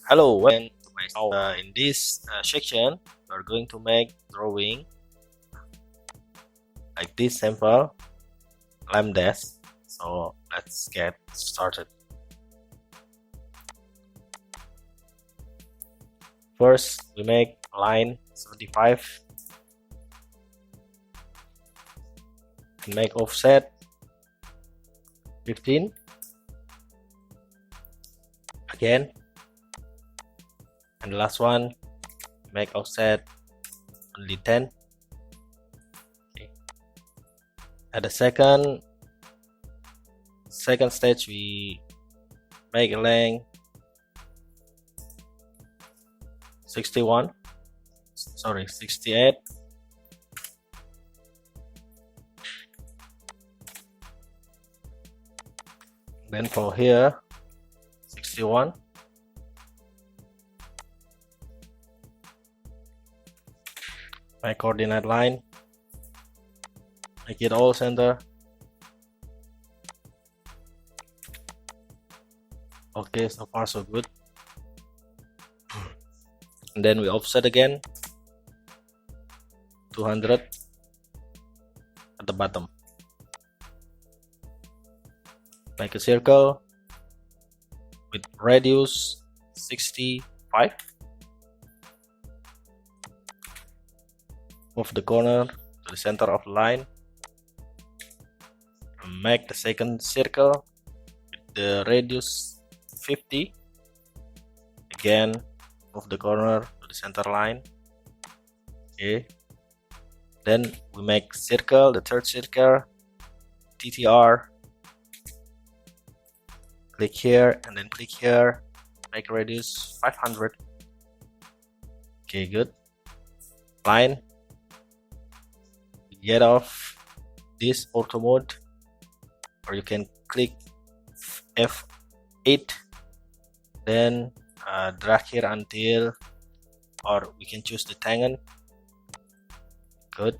Hello, welcome to my in this section we're going to make drawing like this sample lamp desk. So let's get started. First we make line 75 and make offset 15 again, and the last one make offset only 10. Okay. At the second stage we make a length 68. Then for here 61. My coordinate line, make it all center. Okay, so far so good. And then we offset again 200 at the bottom. Make a circle with radius 65. Move the corner to the center of the line. Make the second circle with the radius 50. Again, move the corner to the center line. Okay. Then we make circle, the third circle, TTR. Click here and then click here. Make radius 500. Okay, good. Line. Get off this auto mode, or you can click F8, then drag here until, or we can choose the tangent. Good.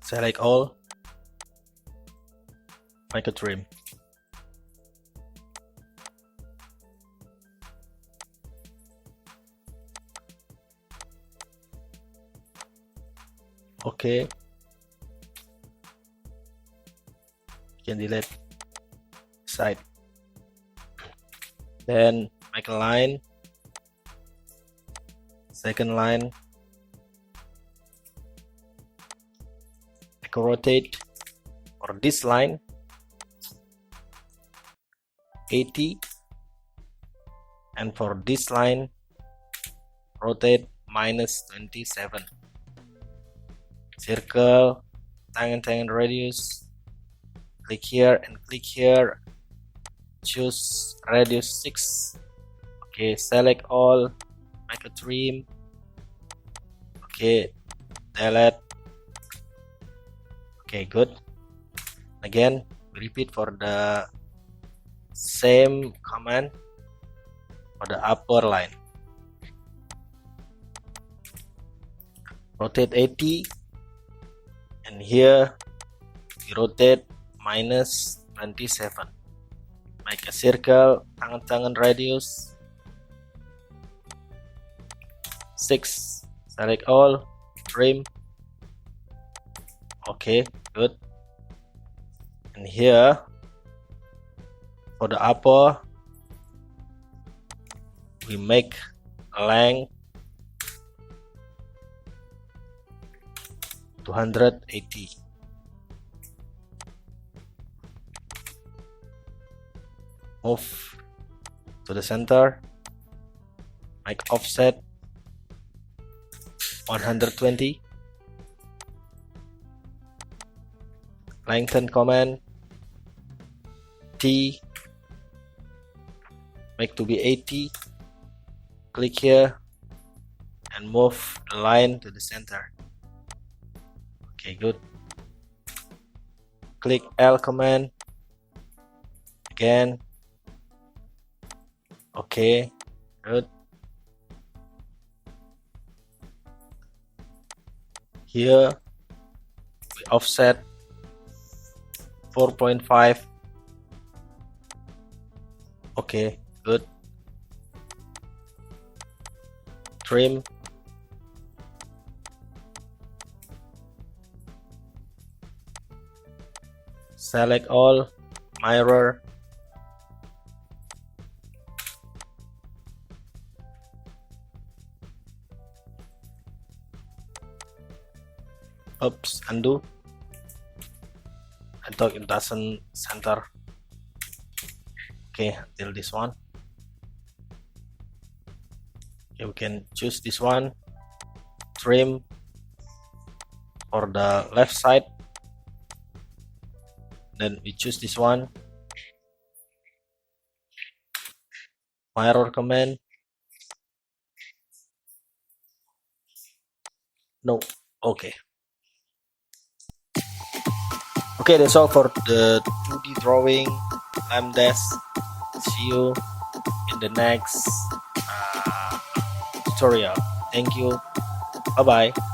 Select all, make a trim. Okay, you can delete side. Then make a line, second line, make a rotate for this line 80, and for this line rotate -27. Circle, tangent radius, click here and click here, choose radius 6. Okay, select all, make a trim. Okay, delete. Okay, good. Again, repeat for the same command for the upper line. Rotate 80, and here we rotate -27. Make a circle, tangan radius 6. Select all, trim. Okay, good. And here for the upper we make a length 280. Move to the center, make offset 120. Lengthen command T, make to be 80. Click here and move the line to the center. Okay, good. Click L command again. Okay, good. Here we offset 4.5 Okay, good. Trim. Select all. Mirror. Oops, undo. I thought it doesn't center. Okay, until this one. Okay, we can choose this one. Trim for the left side. Then we choose this one. Mirror command. No. Okay. Okay, that's all for the 2D drawing Lamdes. See you in the next tutorial. Thank you. Bye bye.